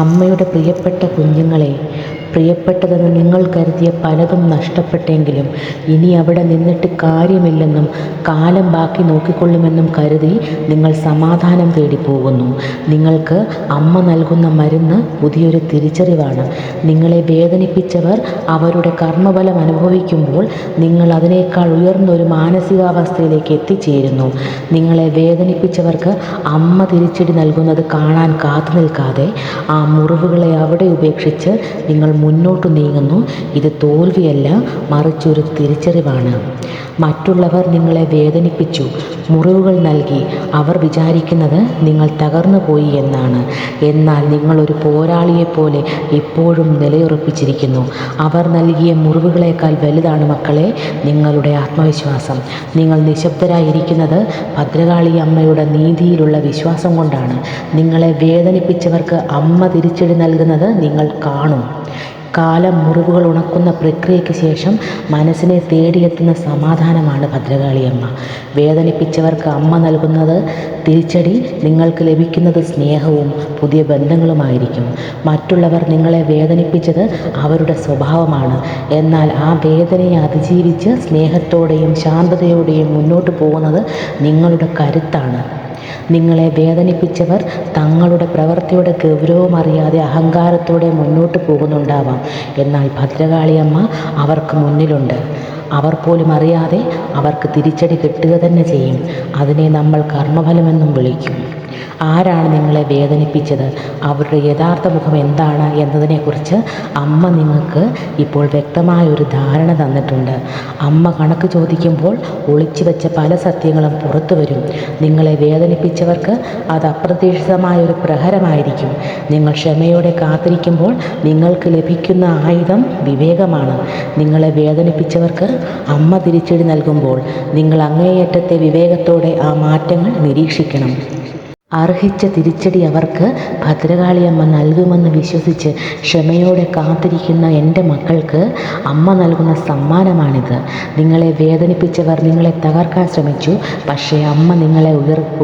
അമ്മയുടെ പ്രിയപ്പെട്ട കുഞ്ഞുങ്ങളെ, പ്രിയപ്പെട്ടതെന്ന് നിങ്ങൾ കരുതിയ പലതും നഷ്ടപ്പെട്ടെങ്കിലും ഇനി അവിടെ നിന്നിട്ട് കാര്യമില്ലെന്നും കാലം ബാക്കി നോക്കിക്കൊള്ളുമെന്നും കരുതി നിങ്ങൾ സമാധാനം തേടി പോകുന്നു. നിങ്ങൾക്ക് അമ്മ നൽകുന്ന മരുന്ന് പുതിയൊരു തിരിച്ചറിവാണ്. നിങ്ങളെ വേദനിപ്പിച്ചവർ അവരുടെ കർമ്മഫലം അനുഭവിക്കുമ്പോൾ നിങ്ങൾ അതിനേക്കാൾ ഉയർന്നൊരു മാനസികാവസ്ഥയിലേക്ക് എത്തിച്ചേരുന്നു. നിങ്ങളെ വേദനിപ്പിച്ചവർക്ക് അമ്മ തിരിച്ചടി നൽകുന്നത് കാണാൻ കാത്തു നിൽക്കാതെ ആ മുറിവുകളെ അവിടെ ഉപേക്ഷിച്ച് നിങ്ങൾ മുന്നോട്ട് നീങ്ങുന്നു. ഇത് തോൽവിയല്ല, മറിച്ചൊരു തിരിച്ചറിവാണ്. മറ്റുള്ളവർ നിങ്ങളെ വേദനിപ്പിച്ചു, മുറിവുകൾ നൽകി. അവർ വിചാരിക്കുന്നത് നിങ്ങൾ തകർന്നു പോയി എന്നാണ്. എന്നാൽ നിങ്ങളൊരു പോരാളിയെപ്പോലെ ഇപ്പോഴും നിലയുറപ്പിച്ചിരിക്കുന്നു. അവർ നൽകിയ മുറിവുകളേക്കാൾ വലുതാണ് മക്കളെ നിങ്ങളുടെ ആത്മവിശ്വാസം. നിങ്ങൾ നിശബ്ദരായിരിക്കുന്നത് ഭദ്രകാളി അമ്മയുടെ നീതിയിലുള്ള വിശ്വാസം കൊണ്ടാണ്. നിങ്ങളെ വേദനിപ്പിച്ചവർക്ക് അമ്മ തിരിച്ചടി നൽകുന്നത് നിങ്ങൾ കാണും. കാലം മുറിവുകൾ ഉണക്കുന്ന പ്രക്രിയയ്ക്ക് ശേഷം മനസ്സിനെ തേടിയെത്തുന്ന സമാധാനമാണ് ഭദ്രകാളിയമ്മ. വേദനിപ്പിച്ചവർക്ക് അമ്മ നൽകുന്നത് തിരിച്ചടി, നിങ്ങൾക്ക് ലഭിക്കുന്നത് സ്നേഹവും പുതിയ ബന്ധങ്ങളുമായിരിക്കും. മറ്റുള്ളവർ നിങ്ങളെ വേദനിപ്പിച്ചത് അവരുടെ സ്വഭാവമാണ്. എന്നാൽ ആ വേദനയെ അതിജീവിച്ച് സ്നേഹത്തോടെയും ശാന്തതയോടെയും മുന്നോട്ട് പോകുന്നത് നിങ്ങളുടെ കരുത്താണ്. നിങ്ങളെ വേദനിപ്പിച്ചവർ തങ്ങളുടെ പ്രവൃത്തിയുടെ ഗൗരവമറിയാതെ അഹങ്കാരത്തോടെ മുന്നോട്ട് പോകുന്നുണ്ടാവാം. എന്നാൽ ഭദ്രകാളിയമ്മ അവർക്ക് മുന്നിലുണ്ട്. അവർ പോലും അറിയാതെ അവർക്ക് തിരിച്ചടി കിട്ടുക തന്നെ ചെയ്യും. അതിനെ നമ്മൾ കർമ്മഫലമെന്നും വിളിക്കും. ആരാണ് നിങ്ങളെ വേദനിപ്പിച്ചത്, അവരുടെ യഥാർത്ഥ മുഖം എന്താണ് എന്നതിനെക്കുറിച്ച് അമ്മ നിങ്ങൾക്ക് ഇപ്പോൾ വ്യക്തമായൊരു ധാരണ തന്നിട്ടുണ്ട്. അമ്മ കണക്ക് ചോദിക്കുമ്പോൾ ഒളിച്ചു വെച്ച പല സത്യങ്ങളും പുറത്തു വരും. നിങ്ങളെ വേദനിപ്പിച്ചവർക്ക് അത് അപ്രതീക്ഷിതമായൊരു പ്രഹരമായിരിക്കും. നിങ്ങൾ ക്ഷമയോടെ കാത്തിരിക്കുമ്പോൾ നിങ്ങൾക്ക് ലഭിക്കുന്ന ആയുധം വിവേകമാണ്. നിങ്ങളെ വേദനിപ്പിച്ചവർക്ക് അമ്മ തിരിച്ചടി നൽകുമ്പോൾ നിങ്ങൾ അങ്ങേയറ്റത്തെ വിവേകത്തോടെ ആ മാറ്റങ്ങൾ നിരീക്ഷിക്കണം. അർഹിച്ച തിരിച്ചടി അവർക്ക് ഭദ്രകാളിയമ്മ നൽകുമെന്ന് വിശ്വസിച്ച് ക്ഷമയോടെ കാത്തിരിക്കുന്ന എൻ്റെ മക്കൾക്ക് അമ്മ നൽകുന്ന സമ്മാനമാണിത്. നിങ്ങളെ വേദനിപ്പിച്ചവർ നിങ്ങളെ തകർക്കാൻ ശ്രമിച്ചു, പക്ഷേ അമ്മ നിങ്ങളെ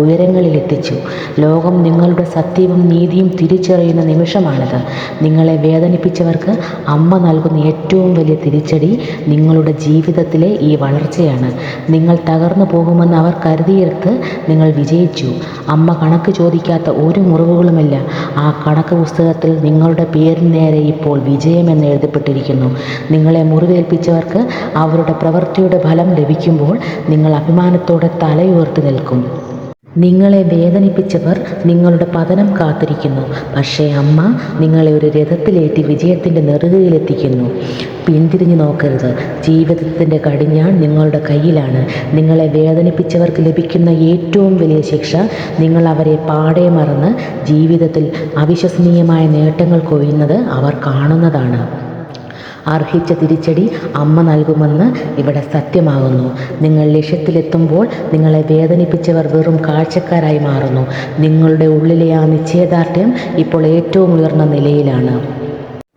ഉയരങ്ങളിലെത്തിച്ചു. ലോകം നിങ്ങളുടെ സത്യവും നീതിയും തിരിച്ചറിയുന്ന നിമിഷമാണിത്. നിങ്ങളെ വേദനിപ്പിച്ചവർക്ക് അമ്മ നൽകുന്ന ഏറ്റവും വലിയ തിരിച്ചടി നിങ്ങളുടെ ജീവിതത്തിലെ ഈ വളർച്ചയാണ്. നിങ്ങൾ തകർന്നു പോകുമെന്ന് അവർ കരുതിയെടുത്ത് നിങ്ങൾ വിജയിച്ചു. അമ്മ കണക്ക് ചോദിക്കാത്ത ഒരു മുറിവുകളുമില്ല. ആ കണക്ക് പുസ്തകത്തിൽ നിങ്ങളുടെ പേരിന് നേരെ ഇപ്പോൾ വിജയമെന്ന് എഴുതപ്പെട്ടിരിക്കുന്നു. നിങ്ങളെ മുറിവേൽപ്പിച്ചവർക്ക് അവരുടെ പ്രവൃത്തിയുടെ ഫലം ലഭിക്കുമ്പോൾ നിങ്ങൾ അഭിമാനത്തോടെ തലയുയർത്തി നിൽക്കും. നിങ്ങളെ വേദനിപ്പിച്ചവർ നിങ്ങളുടെ പതനം കാത്തിരിക്കുന്നു, പക്ഷേ അമ്മ നിങ്ങളെ ഒരു രഥത്തിലേറ്റി വിജയത്തിൻ്റെ നെറുകയിലെത്തിക്കുന്നു. പിന്തിരിഞ്ഞു നോക്കരുത്. ജീവിതത്തിൻ്റെ കടിഞ്ഞാൺ നിങ്ങളുടെ കയ്യിലാണ്. നിങ്ങളെ വേദനിപ്പിച്ചവർക്ക് ലഭിക്കുന്ന ഏറ്റവും വലിയ ശിക്ഷ നിങ്ങൾ അവരെ പാടെ മറന്ന് ജീവിതത്തിൽ അവിശ്വസനീയമായ നേട്ടങ്ങൾ കൊയ്യുന്നത് അവർ കാണുന്നതാണ്. അർഹിച്ച തിരിച്ചടി അമ്മ നൽകുമെന്ന് ഇവിടെ സത്യമാകുന്നു. നിങ്ങൾ ലക്ഷ്യത്തിലെത്തുമ്പോൾ നിങ്ങളെ വേദനിപ്പിച്ചവർ വെറും കാഴ്ചക്കാരായി മാറുന്നു. നിങ്ങളുടെ ഉള്ളിലെ ആ നിശ്ചയദാർഢ്യം ഇപ്പോൾ ഏറ്റവും ഉയർന്ന നിലയിലാണ്.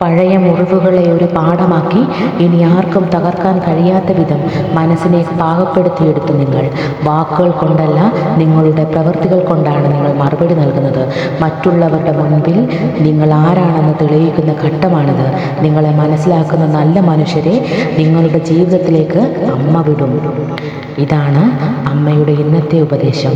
പഴയ മുറിവുകളെ ഒരു പാഠമാക്കി ഇനി ആർക്കും തകർക്കാൻ കഴിയാത്ത വിധം മനസ്സിനെ പാകപ്പെടുത്തിയെടുത്ത് നിങ്ങൾ വാക്കുകൾ കൊണ്ടല്ല, നിങ്ങളുടെ പ്രവൃത്തികൾ കൊണ്ടാണ് നിങ്ങൾ മറുപടി നൽകുന്നത്. മറ്റുള്ളവരുടെ മുൻപിൽ നിങ്ങൾ ആരാണെന്ന് തെളിയിക്കുന്ന ഘട്ടമാണിത്. നിങ്ങളെ മനസ്സിലാക്കുന്ന നല്ല മനുഷ്യരെ നിങ്ങളുടെ ജീവിതത്തിലേക്ക് അമ്മ വിടും. ഇതാണ് അമ്മയുടെ ഇന്നത്തെ ഉപദേശം.